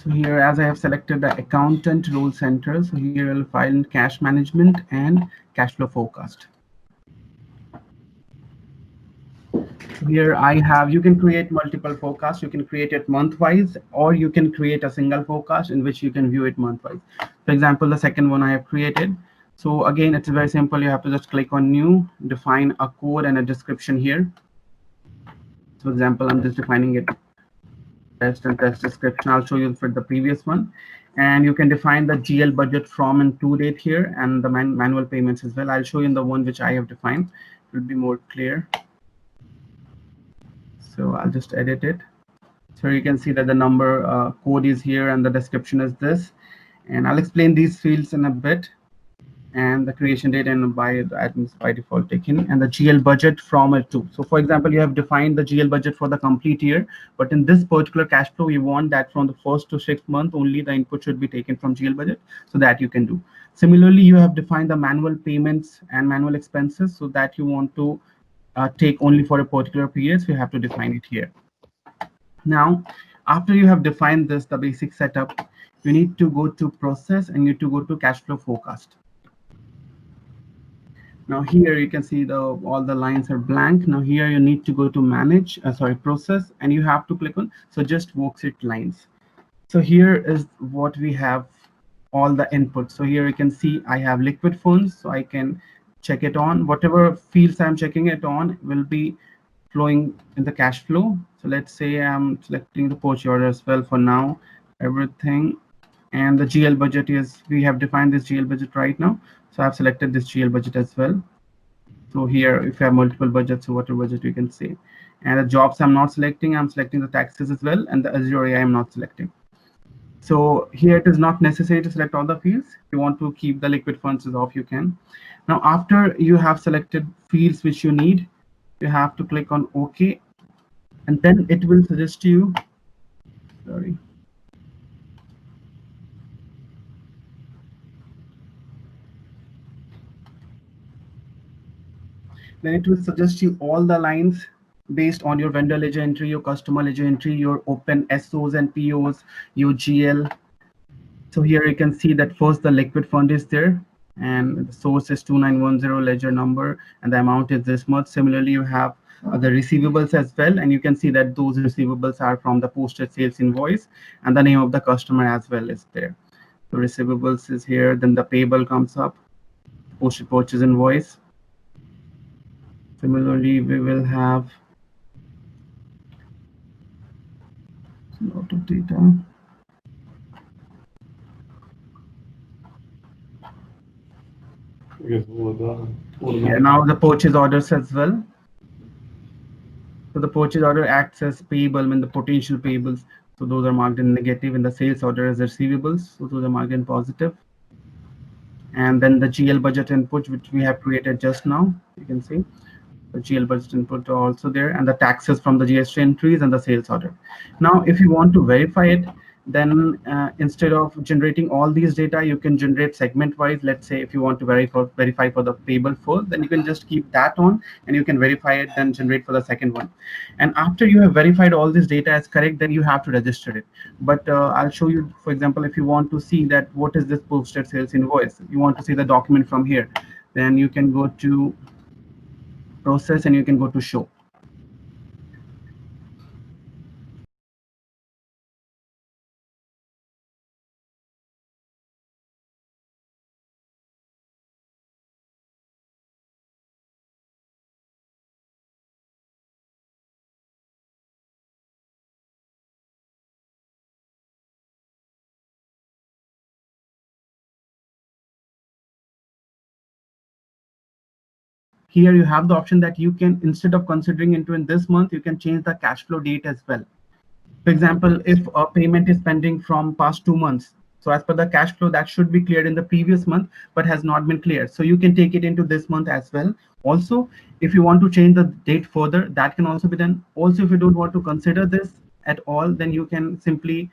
So here, as I have selected the accountant role center, so here I'll find cash management and cash flow forecast. Here I have, you can create multiple forecasts. You can create it month-wise, or you can create a single forecast in which you can view it month-wise. For example, the second one I have created. So again, it's very simple. You have to just click on new, define a code and a description here. So for example, I'm just defining it test and test description. I'll show you for the previous one. And you can define the GL budget from and to date here, and the manual payments as well. I'll show you in the one which I have defined. It will be more clear. So I'll just edit it. So you can see that the number code is here and the description is this. And I'll explain these fields in a bit. And the creation date and by the admins by default taken, and the GL budget from and to. So for example, you have defined the GL budget for the complete year, but in this particular cash flow, you want that from the 1st to 6th month, only the input should be taken from GL budget, so that you can do. Similarly, you have defined the manual payments and manual expenses, so that you want to take only for a particular period, so you have to define it here. Now, after you have defined this, the basic setup, you need to go to process and you need to go to cash flow forecast. Now here you can see all the lines are blank. Now here you need to go to manage, process, and you have to click on suggest worksheet lines. So here is what we have, all the inputs. So here you can see I have liquid funds, so I can check it on. Whatever fields I'm checking it on will be flowing in the cash flow. So let's say I'm selecting the purchase order as well for now, everything. And the GL budget is, we have defined this GL budget right now. So I've selected this GL budget as well. So here, if you have multiple budgets, so whatever budget you can say. And the jobs I'm not selecting, I'm selecting the taxes as well. And the Azure AI I'm not selecting. So here it is not necessary to select all the fields. If you want to keep the liquid funds off, you can. Now, after you have selected fields which you need, you have to click on OK. And then it will suggest you, sorry. Then it will suggest you all the lines based on your vendor ledger entry, your customer ledger entry, your open SOs and POs, your GL. So here you can see that first the liquid fund is there, and the source is 2910 ledger number, and the amount is this much. Similarly, you have the receivables as well, and you can see that those receivables are from the posted sales invoice, and the name of the customer as well is there. So receivables is here, then the payable comes up, posted purchase invoice. Similarly, we will have a lot of data. Yeah, now the purchase orders as well. So the purchase order acts as payable when the potential payables. So those are marked in negative, and the sales order as receivables. So those are marked in positive. And then the GL budget input, which we have created just now, you can see. The GL budget input are also there, and the taxes from the GST entries and the sales order. Now, if you want to verify it, then instead of generating all these data, you can generate segment-wise. Let's say if you want to verify for the payable first, then you can just keep that on, and you can verify it, then generate for the second one. And after you have verified all this data as correct, then you have to register it. But I'll show you, for example, if you want to see that what is this posted sales invoice, you want to see the document from here, then you can go to process and you can go to show. Here you have the option that you can, instead of considering into in this month, you can change the cash flow date as well. For example, if a payment is pending from past 2 months, so as per the cash flow, that should be cleared in the previous month, but has not been cleared. So you can take it into this month as well. Also, if you want to change the date further, that can also be done. Also, if you don't want to consider this at all, then you can simply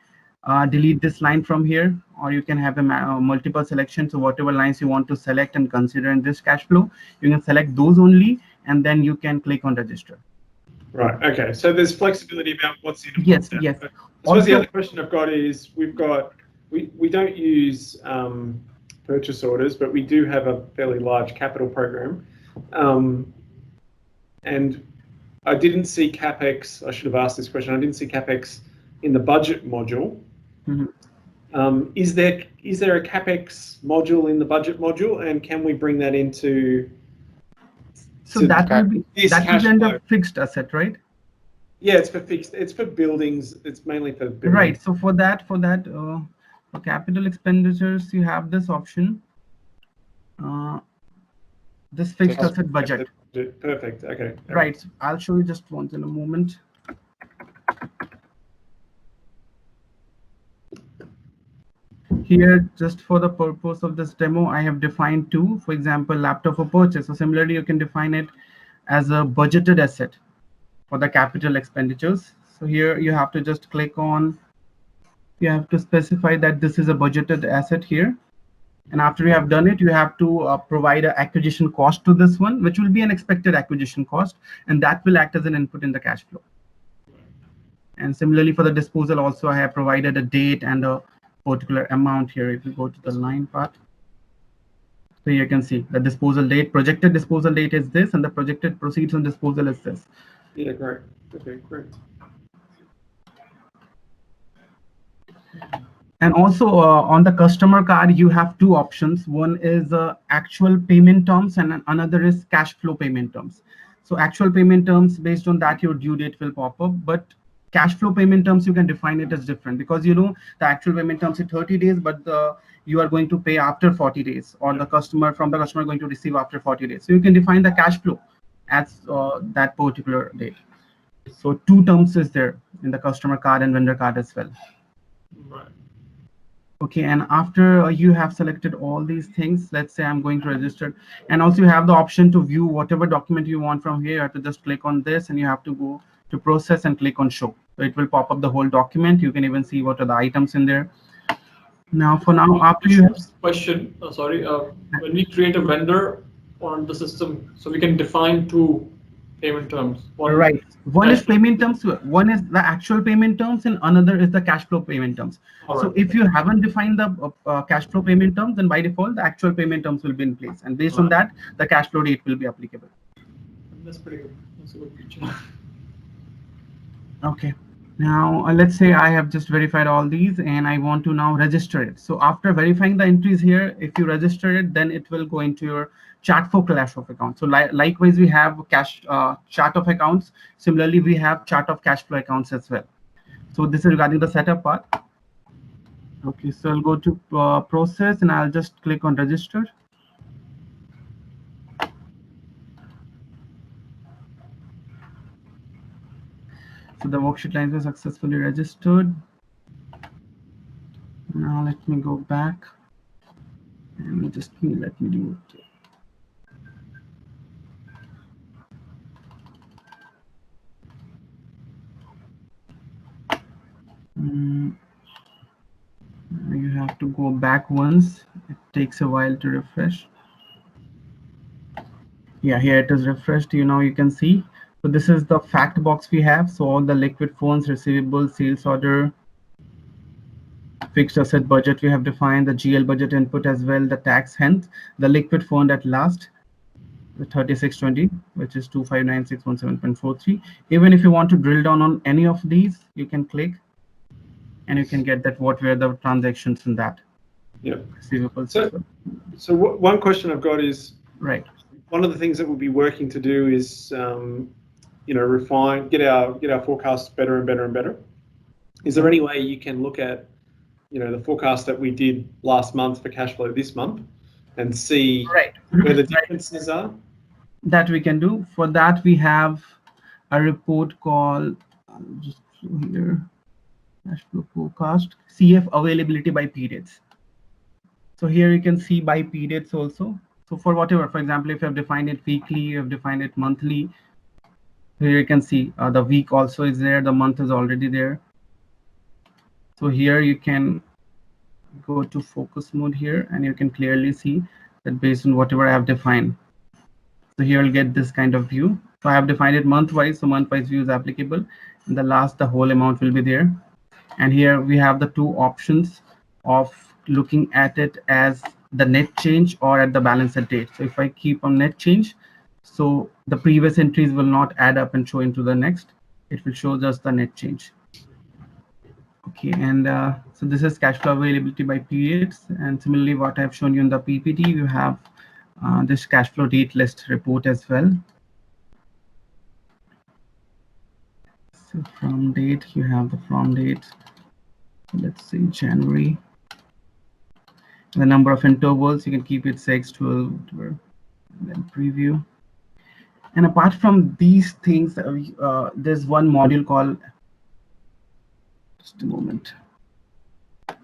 delete this line from here, or you can have a multiple selection. So whatever lines you want to select and consider in this cash flow, you can select those only, and then you can click on register. Right. Okay. So there's flexibility about what's in. Yes. Yes. suppose the other question I've got is we don't use purchase orders, but we do have a fairly large capital program, and I didn't see CapEx. I should have asked this question. I didn't see CapEx in the budget module. Is there a CapEx module in the budget module, and can we bring that into? So that will be under fixed asset, right? Yeah, it's for fixed. It's for buildings. It's mainly for buildings. Right. So for capital expenditures, you have this option. This fixed asset budget. Perfect. Okay. Right. So I'll show you just once in a moment. Here, just for the purpose of this demo, I have defined two. For example, laptop for purchase. So similarly, you can define it as a budgeted asset for the capital expenditures. So here you have to just click on, you have to specify that this is a budgeted asset here. And after you have done it, you have to provide an acquisition cost to this one, which will be an expected acquisition cost, and that will act as an input in the cash flow. And similarly for the disposal also, I have provided a date and a particular amount here. If you go to the line part, so you can see the disposal date, projected disposal date is this, and the projected proceeds on disposal is this. Yeah, great. Okay, great. And also on the customer card, you have two options. One is actual payment terms, and another is cash flow payment terms. So actual payment terms, based on that, your due date will pop up. But cash flow payment terms, you can define it as different, because the actual payment terms is 30 days, but you are going to pay after 40 days, or the customer going to receive after 40 days. So you can define the cash flow as that particular date. So two terms is there in the customer card and vendor card as well. Right. Okay, and after you have selected all these things, let's say I'm going to register, and also you have the option to view whatever document you want from here. You have to just click on this, and you have to go to process and click on show. So it will pop up the whole document. You can even see what are the items in there. Now, after you have question, when we create a vendor on the system, so we can define two payment terms. One is payment terms, one is the actual payment terms, and another is the cash flow payment terms. So if you haven't defined the cash flow payment terms, then by default the actual payment terms will be in place, and based on that the cash flow date will be applicable. That's pretty good. That's a good feature. Okay, now let's say I have just verified all these and I want to now register it. So after verifying the entries here, if you register it, then it will go into your chart for cash of accounts. So likewise, we have chart of accounts. Similarly, we have chart of cash flow accounts as well. So this is regarding the setup part. Okay, so I'll go to process, and I'll just click on register. So the worksheet lines were successfully registered. Now let me go back and let me do it. You have to go back once. It takes a while to refresh. Yeah, here it is refreshed. You can see. So this is the fact box we have. So all the liquid funds, receivables, sales order, fixed asset budget we have defined, the GL budget input as well, the tax, hence the liquid fund at last, the 3620, which is 259,617.43. Even if you want to drill down on any of these, you can click, and you can get that what were the transactions in that. Yeah. Receivables. So one question I've got is, right, one of the things that we'll be working to do is refine, get our forecasts better and better and better. Is there any way you can look at the forecast that we did last month for cash flow this month and see where the differences are? That we can do. For that, we have a report called, just here, cash flow forecast, CF availability by periods. So here you can see by periods also. So for whatever, for example, if you have defined it weekly, you have defined it monthly, here you can see the week also is there, the month is already there. So here you can go to focus mode here, and you can clearly see that based on whatever I have defined. So here you'll get this kind of view. So I have defined it month-wise, so month-wise view is applicable. And the whole amount will be there. And here we have the two options of looking at it as the net change or at the balance at date. So if I keep on net change, so the previous entries will not add up and show into the next. It will show just the net change. Okay, and so this is cash flow availability by periods. And similarly, what I've shown you in the PPT, you have this cash flow date list report as well. So from date, you have the from date. So let's say January. The number of intervals, you can keep it 6, 12, whatever. And then preview. And apart from these things, there's one module called, just a moment.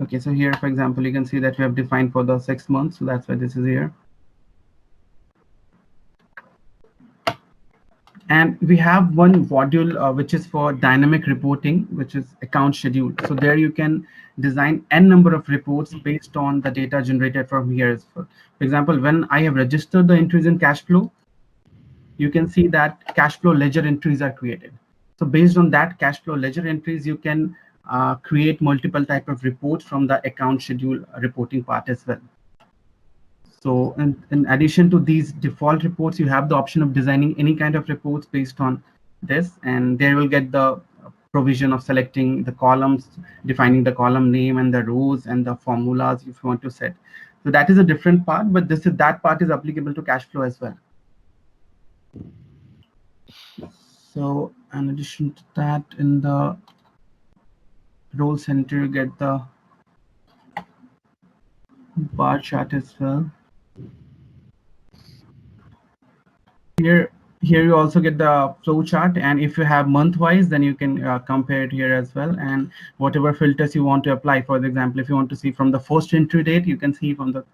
Okay, so here, for example, you can see that we have defined for the 6 months. So that's why this is here. And we have one module which is for dynamic reporting, which is account schedule. So there you can design n number of reports based on the data generated from here as well. For example, when I have registered the entries in cash flow, you can see that cash flow ledger entries are created. So based on that cash flow ledger entries, you can create multiple type of reports from the account schedule reporting part as well. So in addition to these default reports, you have the option of designing any kind of reports based on this, and there will get the provision of selecting the columns, defining the column name and the rows and the formulas if you want to set. So that is a different part, but that part is applicable to cash flow as well. So in addition to that, in the role center, you get the bar chart as well. Here you also get the flow chart, and if you have month wise, then you can compare it here as well. And whatever filters you want to apply, for example, if you want to see from the first entry date, you can see from the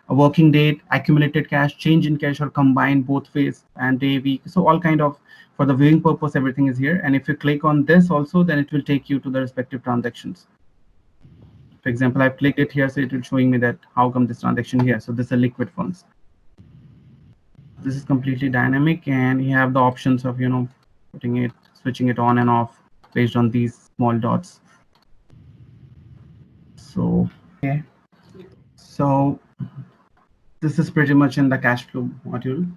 working date, accumulated cash, change in cash, or combine both phase and day, week. So all kind of, for the viewing purpose, everything is here. And if you click on this also, then it will take you to the respective transactions. For example, I've clicked it here, so it will showing me that how come this transaction here. So this is liquid funds. This is completely dynamic, and you have the options of putting it, switching it on and off based on these small dots. So okay, so this is pretty much in the cash flow module.